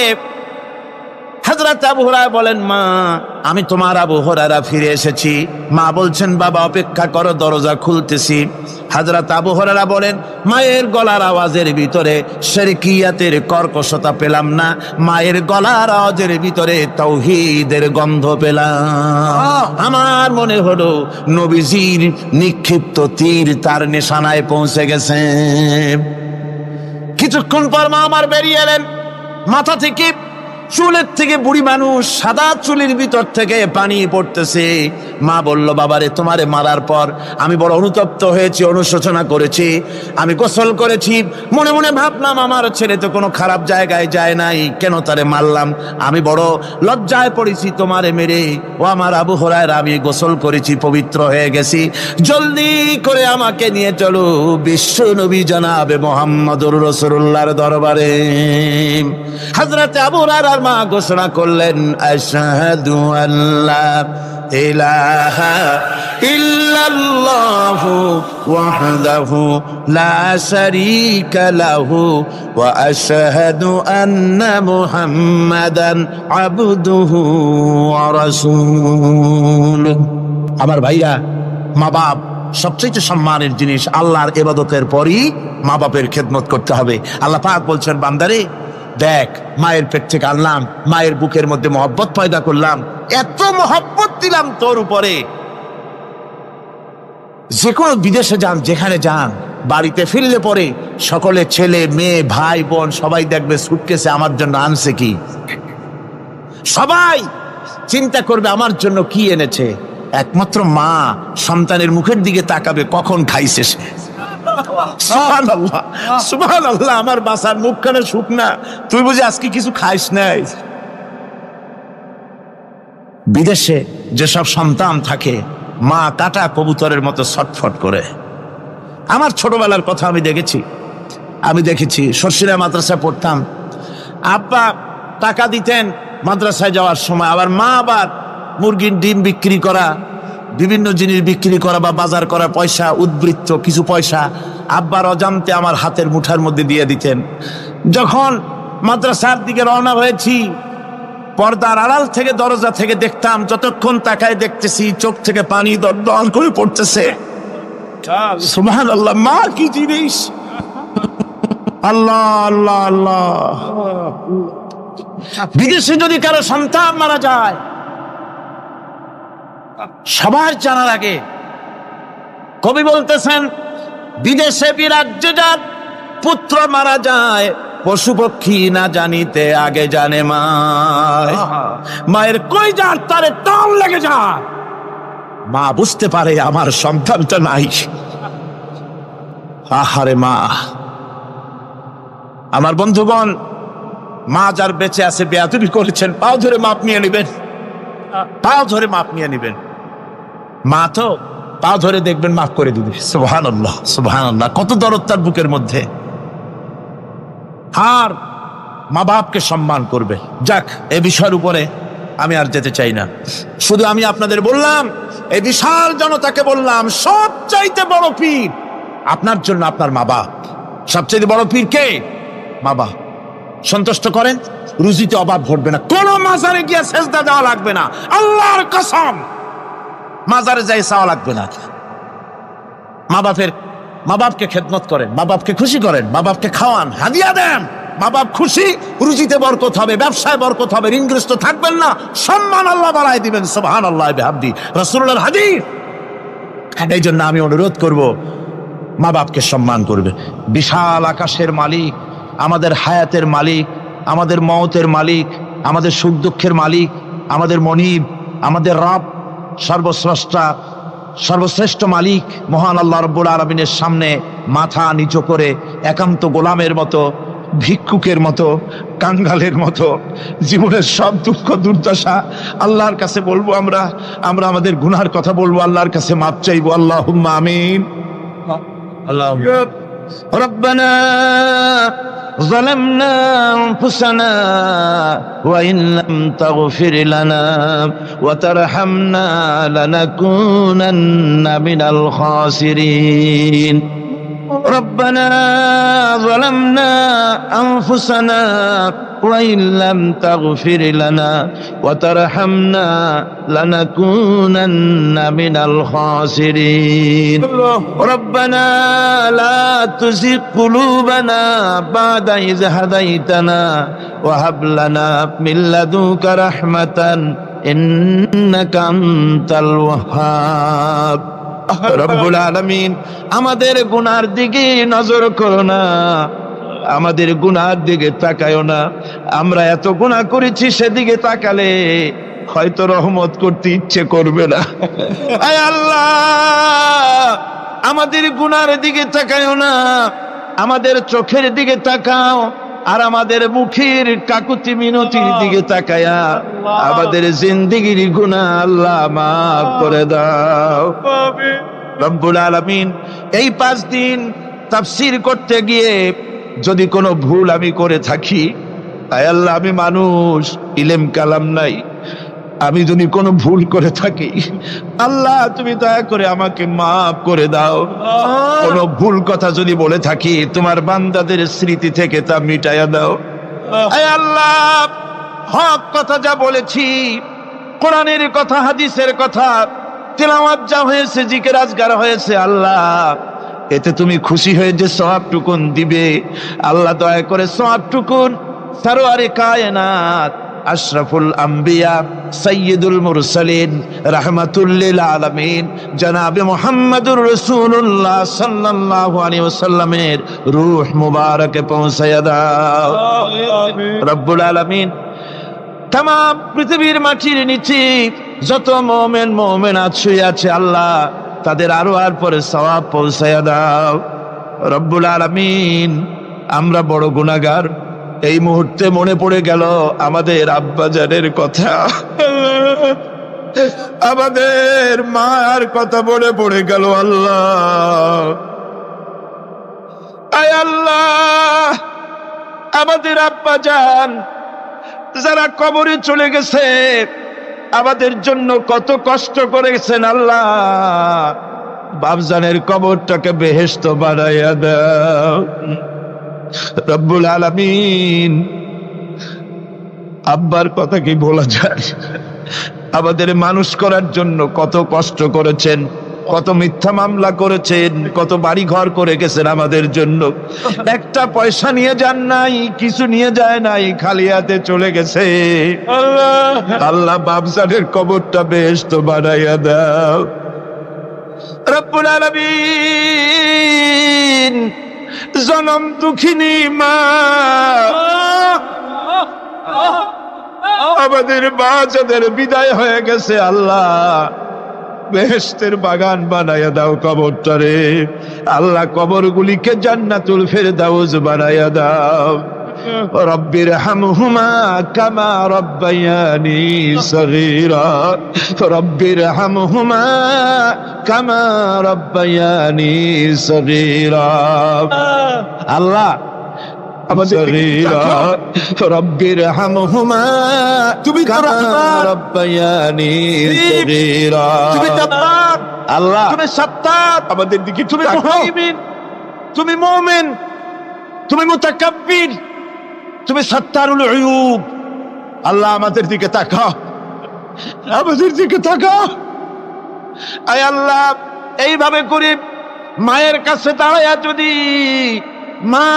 হযরত আবু হুরায়রা বলেন, মা, আমি তোমার আবু হুরায়রা ফিরে এসেছি। মা বলছেন, বাবা অপেক্ষা করো, দরজা খুলতেছি। হযরত আবু হুরায়রা বলেন, মায়ের গলার আওয়াজের ভিতরে শিরকিয়াতের কর্কশতা পেলাম না, মায়ের গলার আওয়াজের ভিতরে তাওহীদের গন্ধ পেলাম। আমার মনে হলো নবীজির নিক্ষিপ্ত তীর তার নিশানায় পৌঁছে গেছে। কিছুক্ষণ পর মা আমার বেরিয়ে এলেন, মাথা থেকে চুলের থেকে বুড়ি মানুষ, সাদা চুলের ভিতর থেকে পানি পড়তেছে। মা বলল, বাবারে, তোমারে মারার পর আমি বড় অনুতপ্ত হয়েছি, অনুশোচনা করেছি, আমি গোসল করেছি, মনে মনে ভাবলাম আমার ছেলে তো কোনো খারাপ জায়গায় যায় নাই, কেন তারে মারলাম? আমি বড় লজ্জায় পড়েছি তোমারে মেরে। ও আমার আবু হুরায়রা, আমি গোসল করেছি, পবিত্র হয়ে গেছি, জলদি করে আমাকে নিয়ে চলো বিশ্ব নবী জনাবে মুহাম্মদুর রাসূলুল্লাহর দরবারে। হযরতে আবু হুরায়রা মা ঘোষণা করলেন, আশহাদু আল্লা ইলাহা ইল্লাল্লাহু ওয়াহদাহু লা শারীকা লাহু ওয়া আশহাদু আন্না মুহাম্মাদান আবদুহু ওয়া রাসূলুহু। আমার ভাইরা, মা বাপ সবচেয়ে সম্মানের জিনিস। আল্লাহর ইবাদতের পরই মা বাপের খেদমত করতে হবে। আল্লাহ পাক বলছেন, বান্দারে দেখ, মায়ের পেট থেকে আনলাম, মায়ের বুকের মধ্যে মহব্বত পয়দা করলাম, এত মহব্বত দিলাম তোর উপরে, যে কোনো বিদেশে যান, যেখানে যান, বাড়িতে ফিরলে পরে সকলে, ছেলে মেয়ে ভাই বোন সবাই দেখবে সুটকেসে আমার জন্য আনছে কি। সবাই চিন্তা করবে আমার জন্য কি এনেছে। একমাত্র মা সন্তানের মুখের দিকে তাকাবে, কখন খাইছে সে। সুবহানাল্লাহ, সুবহানাল্লাহ, আমার বাসার মুখখানে শুকনা, তুই বুঝি আজকে কিছু খাইস নাই। বিদেশে যেসব সন্তান থাকে, মা কাটা কবুতরের মতো ছটফট করে। আমার ছোটবেলার কথা আমি দেখেছি। সরসিরা মাদ্রাসায় পড়তাম, আব্বা টাকা দিতেন মাদ্রাসায় যাওয়ার সময়, আবার মা আবার মুরগির ডিম বিক্রি করা, বিভিন্ন জিনিস বিক্রি করা বা বাজার করা পয়সা, উদ্বৃত্ত কিছু পয়সা আব্বার অজান্তে আমার হাতের মুঠার মধ্যে দিয়ে দিতেন। যখন মাদ্রাসার দিকে রওনা হয়েছি, পর্দার আড়াল থেকে দরজা থেকে দেখতাম, যতক্ষণ তাকায় দেখতেছি চোখ থেকে পানি দরদর করে পড়তেছে। সুবহানাল্লাহ, মা কি জিনিস! আল্লাহ আল্লাহ আল্লাহ। বিদেশে যদি কারো সন্তান মারা যায়, সবার জানার আগে কবি বলতেছেন, বিদেশে বিরাজ্যে যার পুত্র মারা যায়, পশু পক্ষী না জানিতে আগে জানে মা। মায়ের কই যার তারে টান লেগে যায়, মা বুঝতে পারে আমার সন্তানটা নাই। আহারে মা! আমার বন্ধুগণ, মা যার বেঁচে আছে, বেয়াদবি করেছেন, পাও ধরে মাপ নিয়ে নেবেন, পাও ধরে মাপ নিয়ে নেবেন। মা তো পাও ধরে দেখবেন, মাফ করে দিবে। সুবহানাল্লাহ, সুবহানাল্লাহ, কত দরদ তার বুকের মধ্যে। আর মা বাপকে সম্মান করবে। যাক, এই বিষয়ের উপরে আমি আর যেতে চাই না। শুধু আমি আপনাদের বললাম, এই বিশাল জনতাকে বললাম, সবচাইতে বড় পীর আপনার জন্য আপনার মা বাপ। সবচাইতে বড় পীর কে? মা বাপ। সন্তুষ্ট করেন, রুজিতে অভাব ঘটবে না, কোন মাজারে গিয়ে সেজদা দেওয়া লাগবে না, আল্লাহর কসম, মাজারে যাই চাওয়া লাগবে না। মা বাপকে খেদমত করেন, মা বাপকে খুশি করেন, মা বাপকে খাওয়ান, হাদিয়া দেন, মা বাপ খুশি, রুজিতে বরকত হবে, ব্যবসায় বরকত হবে, ঋণগ্রস্ত থাকবেন না, সম্মান আল্লাহ বাড়ায় দিবেন। সুবহানাল্লাহ বিহামদি, রাসূলুল্লাহর হাদিস। এই জন্য আমি অনুরোধ করব, মা বাপকে সম্মান করবে। বিশাল আকাশের মালিক, আমাদের হায়াতের মালিক, আমাদের মওতের মালিক, আমাদের সুখ দুঃখের মালিক, আমাদের মনিব, আমাদের রব, সর্বস্রষ্টা, সর্বশ্রেষ্ঠ মালিক মহান আল্লাহ রাব্বুল আলামিনের সামনে মাথা নিচু করে একান্ত গোলামের মতো, ভিক্ষুকের মতো, কাঙ্গালের মতো জীবনের সব দুঃখ দুর্দশা আল্লাহর কাছে বলবো। আমরা আমাদের গুনার কথা বলবো, আল্লাহর কাছে মাপ চাইবো। আল্লাহুম্মা আমিন। রব্বানা ظلمنا أنفسنا وإن لم تغفر لنا وترحمنا لنكونن من الخاسرين ربنا ظلمنا أنفسنا وإن لم تغفر لنا وترحمنا لنكونن من الخاسرين ربنا لا تزغ قلوبنا بعد إذ هديتنا وهب لنا من لدنك رحمة إنك أنت الوهاب রব্বুল আলামিন আমাদের গুনার দিকে নজর করো না, আমাদের গুনার দিকে তাকায়ও না। আমরা এত গুনাহ করেছি, সেদিকে তাকালে হয়তো রহমত করতে ইচ্ছে করবে না। আয় আল্লাহ, আমাদের গুনার দিকে তাকায়ও না, আমাদের চোখের দিকে তাকাও, আর আমাদের মুখের কাকুতি মিনতির দিকে তাকায়া আমাদের জিন্দেগির গুনাহ আল্লাহ মাফ করে দাও। রব্বুল আলামিন, এই 5 দিন তাফসীর করতে গিয়ে যদি কোনো ভুল আমি করে থাকি, আয় আল্লাহ, আমি মানুষ, ইলম কালাম নাই, আমি যদি কোনো ভুল করে থাকি আল্লাহ তুমি দয়া করে আমাকে মাফ করে দাও। কোনো ভুল কথা যদি বলে থাকি তোমার বান্দাদের স্মৃতি থেকে তা মিটাইয়া দাও। আয় আল্লাহ, হক কথা যা বলেছি, কোরআনের কথা, হাদিসের কথা, তেলাওয়াত যা হয়েছে, জিকির আজগার হয়েছে, আল্লাহ এতে তুমি খুশি হয়ে যে সওয়াবটুকুন দিবে, আল্লাহ দয়া করে সওয়াবটুকুন সরওয়ারে কায়নাত আশরাফুল আম্বিয়া সাইয়্যিদুল মুরসালিন রাহমাতুল লিল আলামিন জনাবে মুহাম্মদুর রাসূলুল্লাহ সাল্লাল্লাহু আলাইহি ওয়াসাল্লামের রূহ মুবারকে পৌঁছায়া দাও। রব্বুল আলামিন, तमाम পৃথিবীর মাটির নিচে যত মুমিন মুমিনাত শুয়ে আছে আল্লাহ তাদের আরোয়ার পরে সওয়াব পৌঁছায়া দাও। রব্বুল আলামিন, আমরা বড় গুনাহগার, এই মুহূর্তে মনে পড়ে গেল আমাদের আব্বাজানের কথা, আমাদের মার কথা মনে পড়ে গেল। আল্লাহ, আয় আল্লাহ, আমাদের আব্বাজান যারা কবরে চলে গেছে আমাদের জন্য কত কষ্ট করেছেন, আল্লাহ বাপজানের কবরটাকে বেহেশত বানাইয়া দাও। রব্বুল আলামিন, আব্বার কথা কি বলা যায়? আমাদের মানুষ করার জন্য কত কষ্ট করেছেন, কত মিথ্যা মামলা করেছেন, কত বাড়ি ঘর করে গেছেন আমাদের জন্য। একটা পয়সা নিয়ে যান নাই, কিছু নিয়ে যায় নাই, খালি হাতে চলে গেছে। আল্লাহ বাপজানের কবরটা বেহেশত বানাইয়া দাও। রব্বুল আলামিন, জনম দুঃখিনী মা, আমাদের মা যাদের বিদায় হয়ে গেছে আল্লাহ বেহেশতের বাগান বানাইয়া দাও কবরটারে। আল্লাহ কবরগুলিকে জান্নাতুল ফেরদাউস বানাইয়া দাও। রব্বির হামহুমা কামা রব্বায়ানি সগীরা, রব্বির হামহুমা কামা রব্বায়ানি সগীরা। আল্লাহ রব্বির হামহুমা তুমি রব্বায়ানি সগীরা। আল্লাহ তুমি সত্তার, আমাদের দিকে তুমি মুহাইমিন, তুমি মুমিন, তুমি মুতাকাব্বির, তুমি সত্তারুল উয়ুব। আল্লাহ আমাদের দিকে তাকাও, আমাদের দিকে তাকাও। আয় আল্লাহ, এইভাবে করে মায়ের কাছে দাঁড়ায়া যদি মা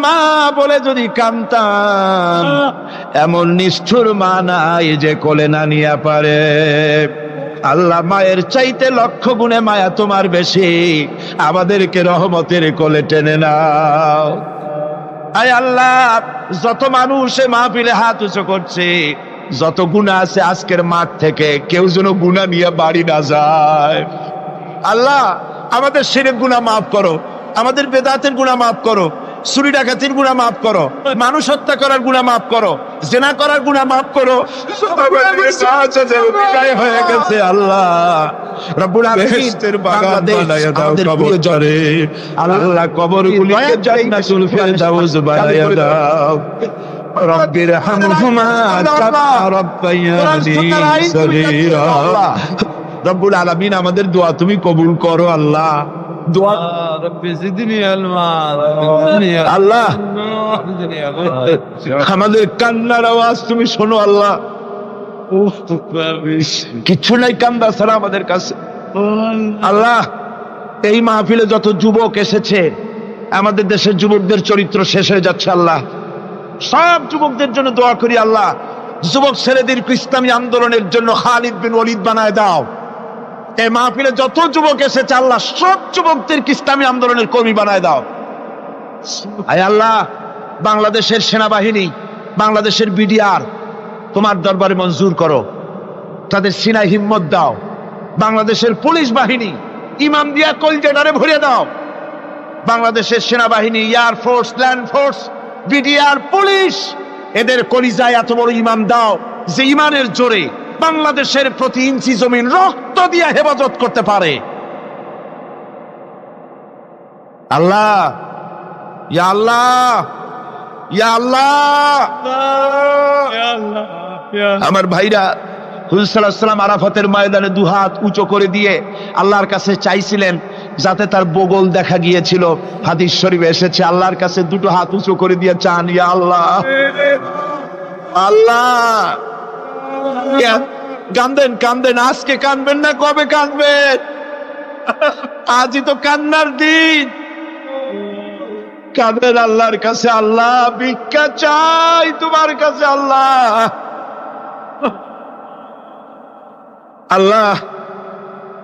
মা বলে যদি কাঁদতাম, এমন নিষ্ঠুর মা নাই যে কোলে না নিয়ে পারে। আল্লাহ, মায়ের চাইতে লক্ষ গুণে মায়া তোমার বেশি, আমাদেরকে রহমতের কোলে টেনে নাও। আয় আল্লাহ, যত মানুষ মাহফিলে হাত উঁচু করছে, যত গুনাহ আছে আজকের মাঠ থেকে কেউ যেন গুনাহ নিয়ে বাড়ি না যায়। আল্লাহ, আমাদের শিরক গুনাহ মাফ করো, আমাদের বেদাতের গুনাহ মাফ করো, চুরি ডাকাতির গুনাহ মাফ করো, মানুষ হত্যা করার গুনাহ মাফ করো, জিনা করার গুনাহ মাফ করো। হয়ে গেছে আল্লাহ রব্বুল আলামিন, আমাদের প্রিয়জনে আল্লাহ কবরগুলিকে জান্নাতুল ফেরদাউস বানাইয়া দাও। রব্বির হামহুমা কামা রব্বায়ানি সগীরা। রব্বুল আলামিন, আমাদের দোয়া তুমি কবুল করো। আল্লাহ দোয়া আল্লাহ আমাদের কান্নার আওয়াজ তুমি শোনো আল্লাহ। কিছু নাই কান্দা ছাড়া আমাদের কাছে। আল্লাহ এই মাহফিলে যত যুবক এসেছে, আমাদের দেশের যুবকদের চরিত্র শেষ হয়ে যাচ্ছে আল্লাহ। সব যুবকদের জন্য দোয়া করি আল্লাহ, যুবক ছেলেদের ইসলামী আন্দোলনের জন্য খালিদ বিন ওয়ালিদ বানায় দাও। এই মাহফিলে যত যুবক এসেছে আল্লাহ, সব যুবকদের ইসলামী আন্দোলনের কর্মী বানায় দাও। আয় আল্লাহ, বাংলাদেশের সেনাবাহিনী, বাংলাদেশের বিডিআর তোমার দরবারে মঞ্জুর করো, তাদের সিনায় হিম্মত দাও। বাংলাদেশের পুলিশ বাহিনী ইমাম দিয়া কলজেডারে ভরে দাও। বাংলাদেশের সেনাবাহিনী, air force, land force, BDR, police, এদের কলিজায় এত বড় ইমাম দাও যে ইমানের জোরে বাংলাদেশের প্রতি ইঞ্চি জমিন রক্ত দিয়ে হেফাজত করতে পারে। আল্লাহ, ইয়া আল্লাহ, ইয়া আল্লাহ। আমার ভাইরা হুজুর সাল্লাল্লাহু আলাইহি ওয়াসাল্লাম আরাফাতের ময়দানে দুহাত উঁচু করে দিয়ে আল্লাহর কাছে চাইছিলেন, যাতে তার বগল দেখা গিয়েছিল। হাদিস শরীফে এসেছে, আল্লাহর কাছে দুটো হাত উঁচু করে দিয়ে চান, ইয়া আল্লাহ, আল্লাহ। কান্দেন কান্দেন, আজকে কানবেন না, কবে কানবেন? আজই তো কান্নার দিন। কাঁদেন আল্লাহর কাছে, আল্লাহ ভিক্ষা চাই তোমার কাছে। আল্লাহ, আল্লাহ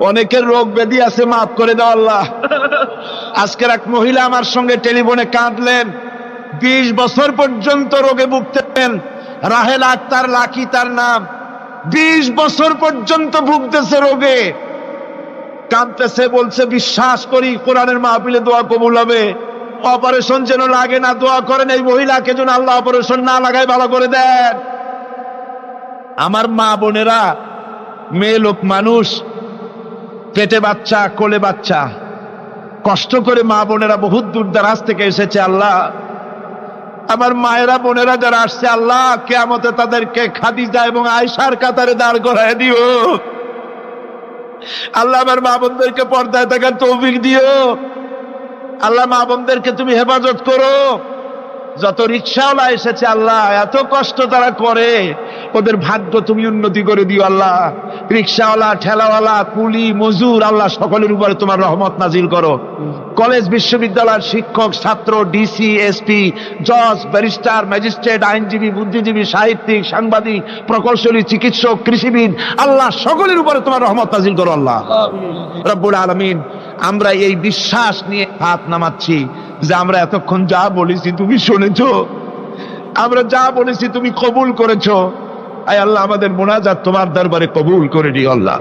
অনেকের রোগ ব্যাধি আছে, মাফ করে দাও আল্লাহ। আজকের এক মহিলা আমার সঙ্গে টেলিফোনে কাঁদলেন, 20 বছর পর্যন্ত রোগে ভুগতেন। রাহেল আক্তার লাকি তার নাম। 20 বছর পর্যন্ত ভুগতেছে রোগে, কাঁদতেছে, বলছে বিশ্বাস করি কোরআনের মাহফিলে দোয়া কবুল হবে, অপারেশন যেন লাগে না, দোয়া করেন এই মহিলাকে যেন আল্লাহ অপারেশন না লাগায় ভালো করে দেন। আমার মা বোনেরা, মেয়ে লোক মানুষ, পেটে বাচ্চা, কোলে বাচ্চা, কষ্ট করে মা বোনেরা বহুত দূর দারাজ থেকে এসেছে। আল্লাহ আমার মায়েরা বোনেরা যারা আসছে, আল্লাহ কিয়ামতে তাদেরকে খাদিজা এবং আয়েশার কাতারে দাঁড় করায় দিও। আল্লাহ আমার মা বোনদেরকে পর্দায় থাকার তৌফিক দিও। আল্লাহ মা বোনদেরকে তুমি হেফাজত করো। যত রিকশাওয়ালা এসেছে আল্লাহ, এত কষ্ট তারা করে, ওদের ভাগ্য তুমি উন্নতি করে দিও আল্লাহ। রিকশাওয়ালা, ঠেলাওয়ালা, কুলি, মজুর, আল্লাহ সকলের উপরে তোমার রহমত নাজিল করো। কলেজ বিশ্ববিদ্যালয়ের শিক্ষক, ছাত্র, ডিসি, এসপি, জজ, ব্যারিস্টার, ম্যাজিস্ট্রেট, আইনজীবী, বুদ্ধিজীবী, সাহিত্যিক, সাংবাদিক, প্রকৌশলী, চিকিৎসক, কৃষিবিদ, আল্লাহ সকলের উপরে তোমার রহমত নাজিল করো আল্লাহ রব্বুল আলামিন। আমরা এই বিশ্বাস নিয়ে হাত নামাচ্ছি যে আমরা এতক্ষণ যা বলেছি তুমি শুনেছো, আমরা যা বলেছি তুমি কবুল করেছো। আয় আল্লাহ আমাদের মুনাজাত তোমার দরবারে কবুল করে দিও আল্লাহ।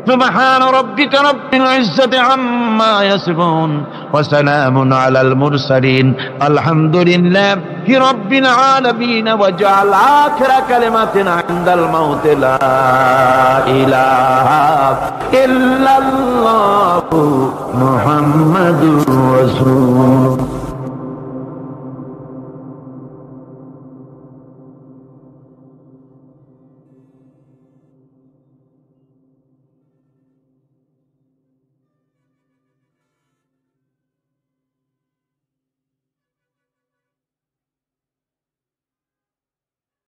সুবহান রাব্বিকা রাব্বিল ইজ্জাতি আম্মা ইয়াসিফুন ওয়া সালামুন আলাল মুরসালিন আলহামদুলিল্লাহি রাব্বিল আলামিন ওয়া জাআল আখিরা কালিমাতিনা ইনদাল মাউত লা ইলাহা ইল্লাল্লাহু মুহাম্মাদুর রাসূল।